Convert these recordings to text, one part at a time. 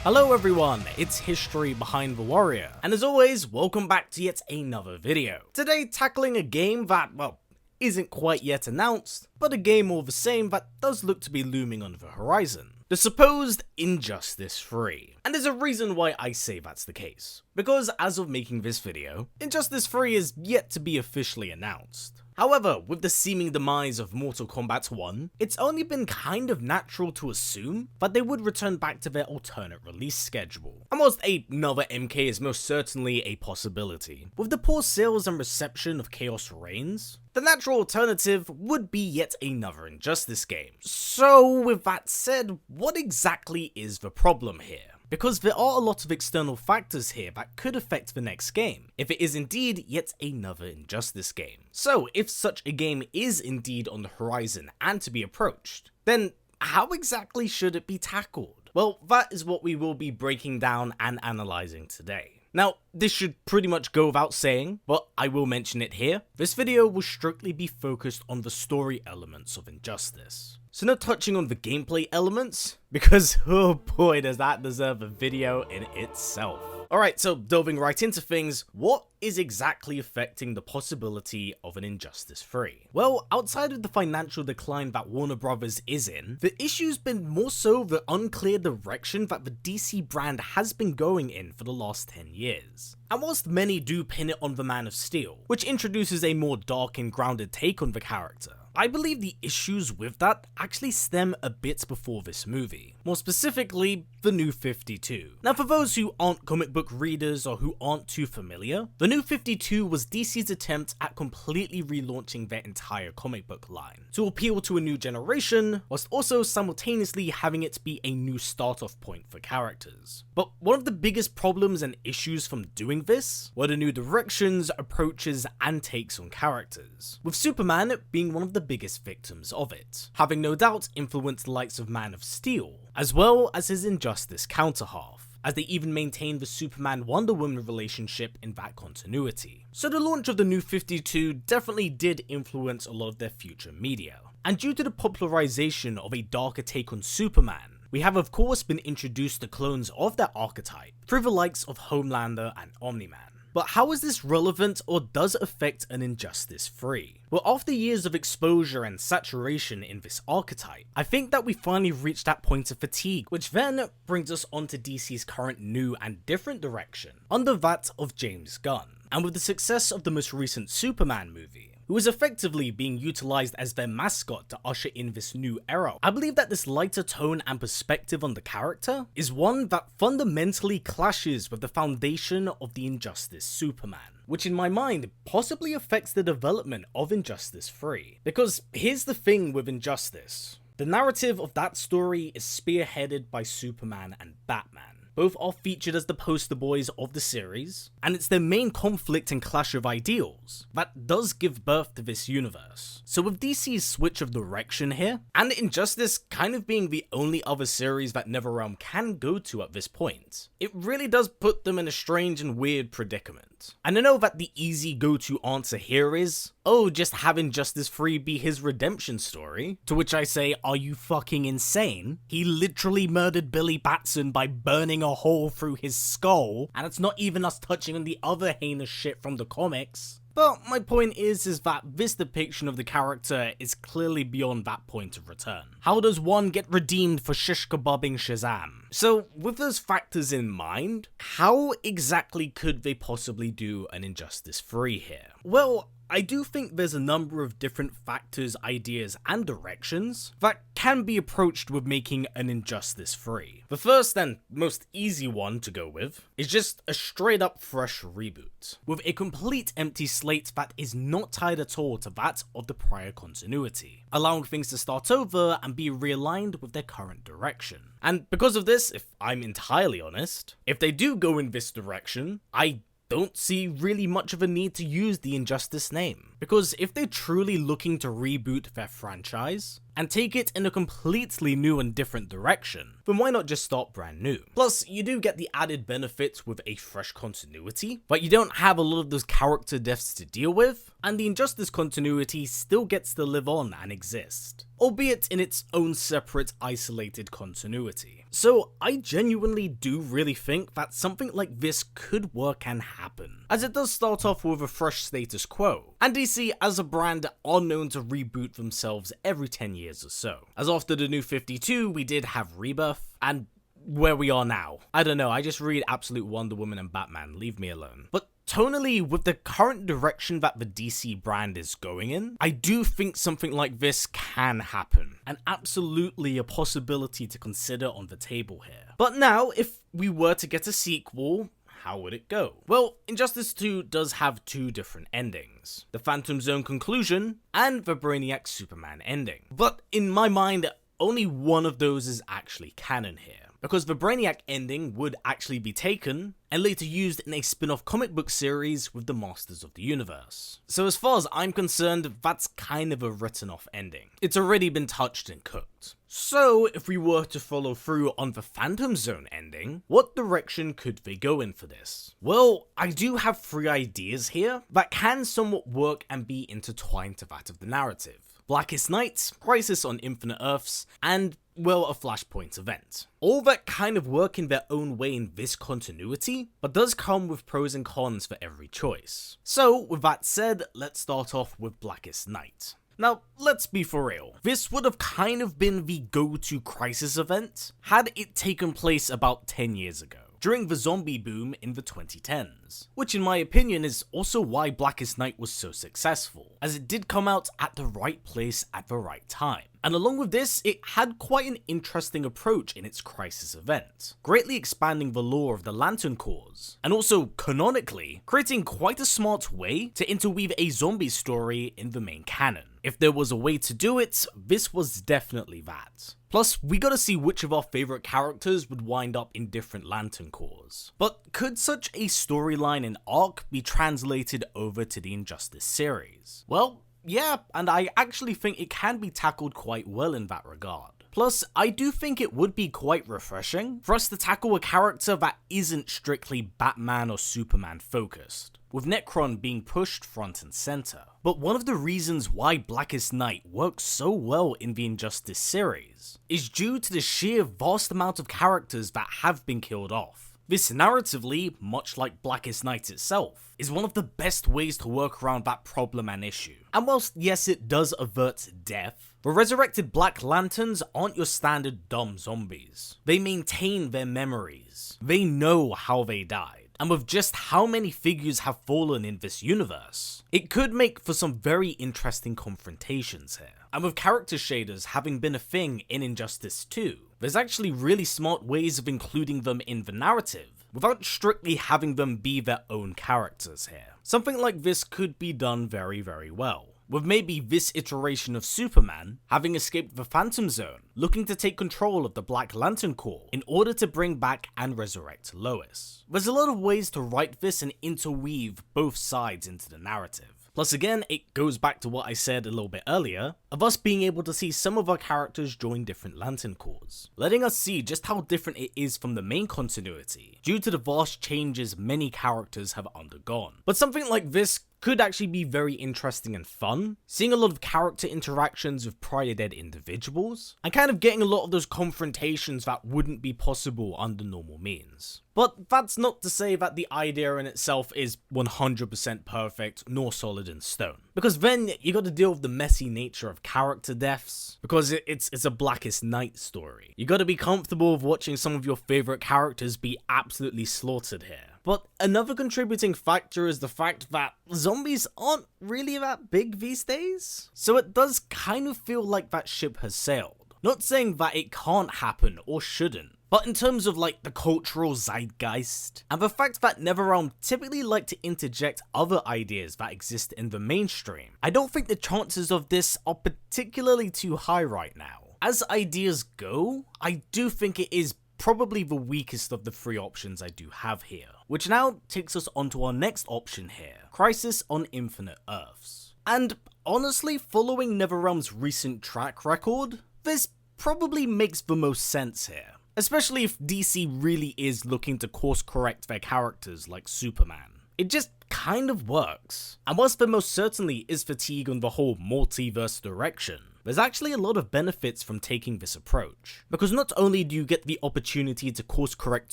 Hello everyone, it's History Behind the Warrior, and as always, welcome back to yet another video. Today tackling a game that, well, isn't quite yet announced, but a game all the same that does look to be looming on the horizon. The supposed Injustice 3. And there's a reason why I say that's the case. Because as of making this video, Injustice 3 is yet to be officially announced. However, with the seeming demise of Mortal Kombat 1, it's only been kind of natural to assume that they would return back to their alternate release schedule. And whilst another MK is most certainly a possibility, with the poor sales and reception of Chaos Reigns, the natural alternative would be yet another Injustice game. So with that said, what exactly is the problem here? Because there are a lot of external factors here that could affect the next game, if it is indeed yet another Injustice game. So if such a game is indeed on the horizon and to be approached, then how exactly should it be tackled? Well, that is what we will be breaking down and analysing today. Now, this should pretty much go without saying, but I will mention it here. This video will strictly be focused on the story elements of Injustice. So no touching on the gameplay elements, because oh boy does that deserve a video in itself. Alright, so delving right into things, what is exactly affecting the possibility of an Injustice 3? Well, outside of the financial decline that Warner Brothers is in, the issue's been more so the unclear direction that the DC brand has been going in for the last 10 years. And whilst many do pin it on the Man of Steel, which introduces a more dark and grounded take on the character, I believe the issues with that actually stem a bit before this movie. More specifically, the New 52. Now for those who aren't comic book readers or who aren't too familiar, the New 52 was DC's attempt at completely relaunching their entire comic book line, to appeal to a new generation, whilst also simultaneously having it be a new start-off point for characters. But one of the biggest problems and issues from doing this were the new directions, approaches, and takes on characters, with Superman being one of the biggest victims of it, having no doubt influenced the likes of Man of Steel, as well as his Injustice counterhalf, as they even maintained the Superman-Wonder Woman relationship in that continuity. So the launch of the New 52 definitely did influence a lot of their future media, and due to the popularization of a darker take on Superman, we have of course been introduced to clones of that archetype through the likes of Homelander and Omni-Man. But how is this relevant or does it affect an Injustice 3? Well, after years of exposure and saturation in this archetype, I think that we finally reached that point of fatigue, which then brings us onto DC's current new and different direction, under that of James Gunn. And with the success of the most recent Superman movie, who is effectively being utilized as their mascot to usher in this new era, I believe that this lighter tone and perspective on the character is one that fundamentally clashes with the foundation of the Injustice Superman, which in my mind possibly affects the development of Injustice 3. Because here's the thing with Injustice. The narrative of that story is spearheaded by Superman and Batman. Both are featured as the poster boys of the series, and it's their main conflict and clash of ideals that does give birth to this universe. So with DC's switch of direction here, and Injustice kind of being the only other series that NetherRealm can go to at this point, it really does put them in a strange and weird predicament. And I know that the easy go-to answer here is, oh, just have Injustice 3 be his redemption story. To which I say, are you fucking insane? He literally murdered Billy Batson by burning a hole through his skull, and it's not even us touching on the other heinous shit from the comics. But my point is that this depiction of the character is clearly beyond that point of return. How does one get redeemed for shish kebabbing Shazam? So with those factors in mind, how exactly could they possibly do an Injustice 3 here? Well, I do think there's a number of different factors, ideas, and directions that can be approached with making an Injustice 3. The first and most easy one to go with is just a straight up fresh reboot, with a complete empty slate that is not tied at all to that of the prior continuity, allowing things to start over and be realigned with their current direction. And because of this, if I'm entirely honest, if they do go in this direction, I don't see really much of a need to use the Injustice name. Because if they're truly looking to reboot their franchise, and take it in a completely new and different direction, then why not just start brand new? Plus, you do get the added benefits with a fresh continuity, but you don't have a lot of those character deaths to deal with, and the Injustice continuity still gets to live on and exist, albeit in its own separate, isolated continuity. So I genuinely do really think that something like this could work and happen, as it does start off with a fresh status quo, and DC as a brand are known to reboot themselves every 10 years or so, as after the New 52 we did have Rebirth, and where we are now. I don't know, I just read absolute Wonder Woman and Batman, leave me alone. But tonally, with the current direction that the DC brand is going in, I do think something like this can happen, and absolutely a possibility to consider on the table here. But now, if we were to get a sequel, how would it go? Well, Injustice 2 does have two different endings, the Phantom Zone conclusion and the Brainiac Superman ending. But in my mind, only one of those is actually canon here, because the Brainiac ending would actually be taken and later used in a spin-off comic book series with the Masters of the Universe. So as far as I'm concerned, that's kind of a written off ending. It's already been touched and cooked. So if we were to follow through on the Phantom Zone ending, what direction could they go in for this? Well, I do have three ideas here that can somewhat work and be intertwined to that of the narrative. Blackest Night, Crisis on Infinite Earths, and, well, a Flashpoint event. All that kind of work in their own way in this continuity, but does come with pros and cons for every choice. So, with that said, let's start off with Blackest Night. Now, let's be for real, this would have kind of been the go-to Crisis event had it taken place about 10 years ago, during the zombie boom in the 2010s, which in my opinion is also why Blackest Night was so successful, as it did come out at the right place at the right time. And along with this, it had quite an interesting approach in its Crisis event, greatly expanding the lore of the Lantern Corps, and also, canonically, creating quite a smart way to interweave a zombie story in the main canon. If there was a way to do it, this was definitely that. Plus, we got to see which of our favourite characters would wind up in different Lantern Corps. But could such a storyline and arc be translated over to the Injustice series? Well, yeah, and I actually think it can be tackled quite well in that regard. Plus, I do think it would be quite refreshing for us to tackle a character that isn't strictly Batman or Superman focused, with Necron being pushed front and center. But one of the reasons why Blackest Night works so well in the Injustice series is due to the sheer vast amount of characters that have been killed off. This narratively, much like Blackest Night itself, is one of the best ways to work around that problem and issue. And whilst yes it does avert death, the resurrected Black Lanterns aren't your standard dumb zombies. They maintain their memories. They know how they died. And with just how many figures have fallen in this universe, it could make for some very interesting confrontations here. And with character shaders having been a thing in Injustice 2, there's actually really smart ways of including them in the narrative, without strictly having them be their own characters here. Something like this could be done very, very well, with maybe this iteration of Superman having escaped the Phantom Zone, looking to take control of the Black Lantern Corps in order to bring back and resurrect Lois. There's a lot of ways to write this and interweave both sides into the narrative. Plus again, it goes back to what I said a little bit earlier, of us being able to see some of our characters join different Lantern Corps, letting us see just how different it is from the main continuity, due to the vast changes many characters have undergone. But something like this could actually be very interesting and fun, seeing a lot of character interactions with prior dead individuals, and kind of getting a lot of those confrontations that wouldn't be possible under normal means. But that's not to say that the idea in itself is 100% perfect nor solid in stone, because then you got to deal with the messy nature of character deaths, because it's a Blackest Night story. You got to be comfortable with watching some of your favorite characters be absolutely slaughtered here. But another contributing factor is the fact that zombies aren't really that big these days, so it does kind of feel like that ship has sailed. Not saying that it can't happen or shouldn't, but in terms of like the cultural zeitgeist, and the fact that NetherRealm typically like to interject other ideas that exist in the mainstream, I don't think the chances of this are particularly too high right now. As ideas go, I do think it is probably the weakest of the three options I do have here, which now takes us onto our next option here, Crisis on Infinite Earths. And honestly, following NetherRealm's recent track record, this probably makes the most sense here, especially if DC really is looking to course correct their characters like Superman. It just kind of works. And whilst there most certainly is fatigue on the whole multiverse direction, there's actually a lot of benefits from taking this approach, because not only do you get the opportunity to course correct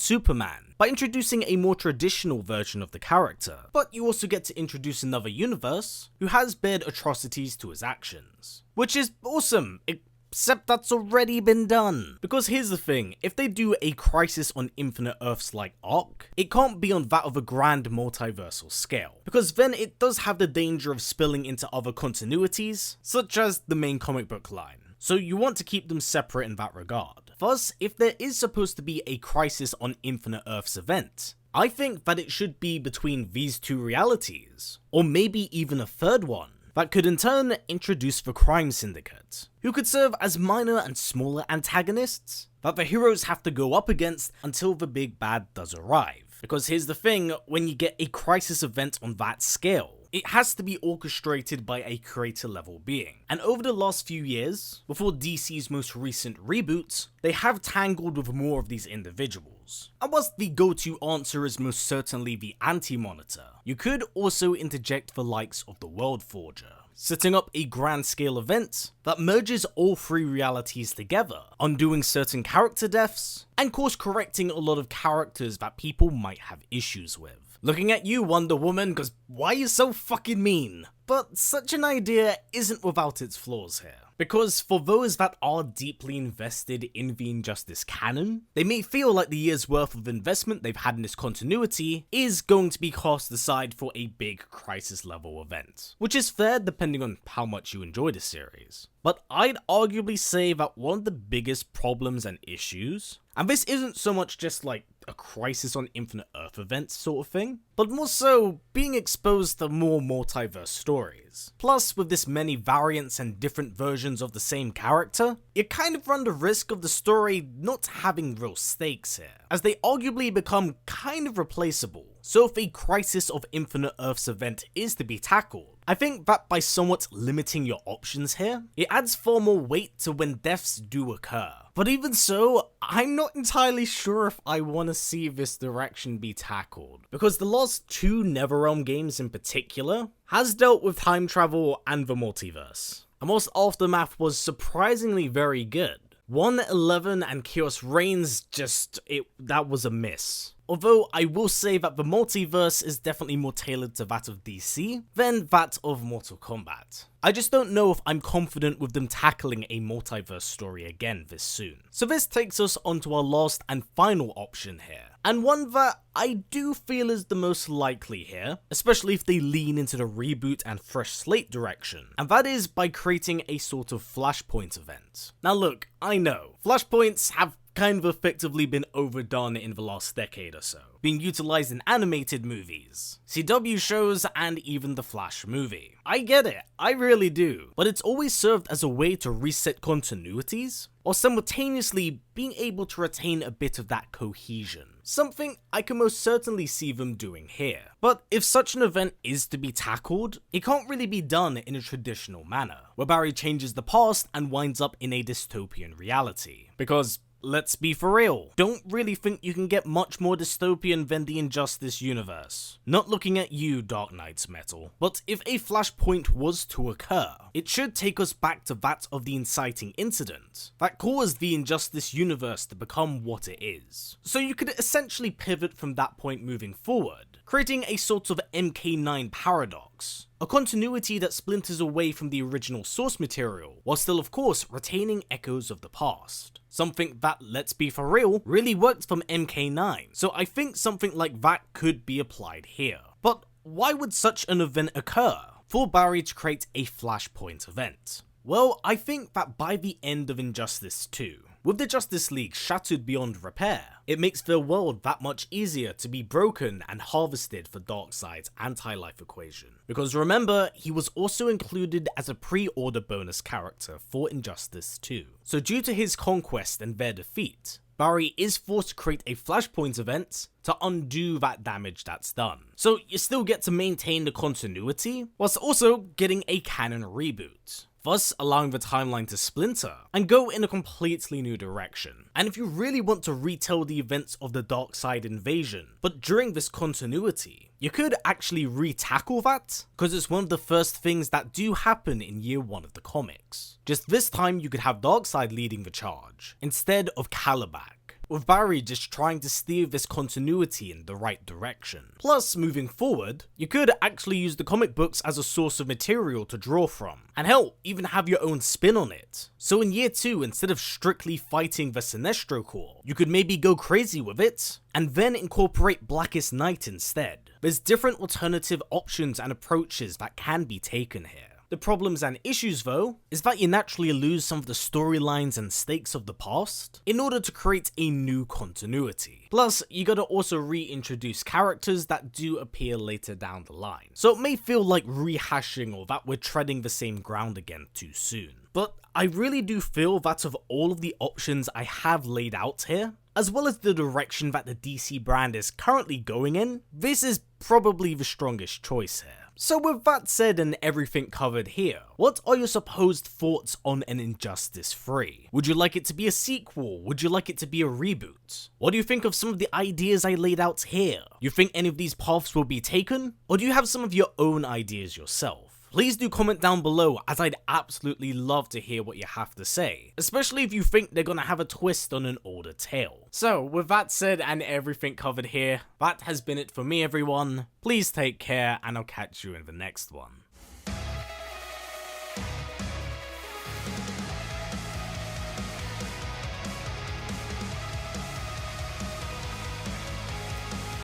Superman by introducing a more traditional version of the character, but you also get to introduce another universe who has bared atrocities to his actions. Which is awesome, except that's already been done. Because here's the thing, if they do a Crisis on Infinite Earths like arc, it can't be on that of a grand multiversal scale, because then it does have the danger of spilling into other continuities, such as the main comic book line. So you want to keep them separate in that regard. Thus, if there is supposed to be a Crisis on Infinite Earths event, I think that it should be between these two realities, or maybe even a third one, that could in turn introduce the Crime Syndicate, who could serve as minor and smaller antagonists that the heroes have to go up against until the big bad does arrive. Because here's the thing, when you get a Crisis event on that scale, it has to be orchestrated by a creator level being. And over the last few years, before DC's most recent reboot, they have tangled with more of these individuals. And whilst the go-to answer is most certainly the Anti-Monitor, you could also interject the likes of the World Forger, setting up a grand scale event that merges all three realities together, undoing certain character deaths, and course correcting a lot of characters that people might have issues with. Looking at you, Wonder Woman, cause why are you so fucking mean? But such an idea isn't without its flaws here. Because for those that are deeply invested in the Injustice canon, they may feel like the year's worth of investment they've had in this continuity is going to be cast aside for a big Crisis level event. Which is fair depending on how much you enjoy the series. But I'd arguably say that one of the biggest problems and issues, and this isn't so much just like a Crisis on Infinite Earth event sort of thing, but more so being exposed to more multiverse stories. Plus, with this many variants and different versions of the same character, you kind of run the risk of the story not having real stakes here, as they arguably become kind of replaceable. So if a Crisis of Infinite Earths event is to be tackled, I think that by somewhat limiting your options here, it adds far more weight to when deaths do occur. But even so, I'm not entirely sure if I want to see this direction be tackled, because the last two NetherRealm games in particular has dealt with time travel and the multiverse, and whilst Aftermath was surprisingly very good, 1.11 and Chaos Reigns that was a miss. Although I will say that the multiverse is definitely more tailored to that of DC than that of Mortal Kombat. I just don't know if I'm confident with them tackling a multiverse story again this soon. So this takes us onto our last and final option here, and one that I do feel is the most likely here, especially if they lean into the reboot and fresh slate direction, and that is by creating a sort of Flashpoint event. Now look, I know, Flashpoints have kind of effectively been overdone in the last decade or so, being utilized in animated movies, CW shows, and even the Flash movie. I get it, I really do, but it's always served as a way to reset continuities, while simultaneously being able to retain a bit of that cohesion. Something I can most certainly see them doing here. But if such an event is to be tackled, it can't really be done in a traditional manner, where Barry changes the past and winds up in a dystopian reality. Because let's be for real, don't really think you can get much more dystopian than the Injustice universe. Not looking at you, Dark Knight's Metal. But if a Flashpoint was to occur, it should take us back to that of the inciting incident that caused the Injustice universe to become what it is. So you could essentially pivot from that point moving forward, creating a sort of MK9 paradox. A continuity that splinters away from the original source material, while still of course retaining echoes of the past. Something that, let's be for real, really worked from MK9, so I think something like that could be applied here. But why would such an event occur for Barry to create a Flashpoint event? Well, I think that by the end of Injustice 2, with the Justice League shattered beyond repair, it makes their world that much easier to be broken and harvested for Darkseid's anti-life equation. Because remember, he was also included as a pre-order bonus character for Injustice 2. So due to his conquest and their defeat, Barry is forced to create a Flashpoint event to undo that damage that's done. So you still get to maintain the continuity, whilst also getting a canon reboot, thus allowing the timeline to splinter and go in a completely new direction. And if you really want to retell the events of the Darkseid invasion, but during this continuity, you could actually re-tackle that, because it's one of the first things that do happen in year 1 of the comics. Just this time you could have Darkseid leading the charge, instead of Calabac, with Barry just trying to steer this continuity in the right direction. Plus, moving forward, you could actually use the comic books as a source of material to draw from, and hell, even have your own spin on it. So in year 2, instead of strictly fighting the Sinestro Corps, you could maybe go crazy with it, and then incorporate Blackest Night instead. There's different alternative options and approaches that can be taken here. The problems and issues though, is that you naturally lose some of the storylines and stakes of the past in order to create a new continuity. Plus, you gotta also reintroduce characters that do appear later down the line. So it may feel like rehashing or that we're treading the same ground again too soon. But I really do feel that of all of the options I have laid out here, as well as the direction that the DC brand is currently going in, this is probably the strongest choice here. So with that said and everything covered here, what are your supposed thoughts on an Injustice 3? Would you like it to be a sequel? Would you like it to be a reboot? What do you think of some of the ideas I laid out here? You think any of these paths will be taken? Or do you have some of your own ideas yourself? Please do comment down below, as I'd absolutely love to hear what you have to say, especially if you think they're gonna have a twist on an older tale. So with that said and everything covered here, that has been it for me everyone. Please take care and I'll catch you in the next one.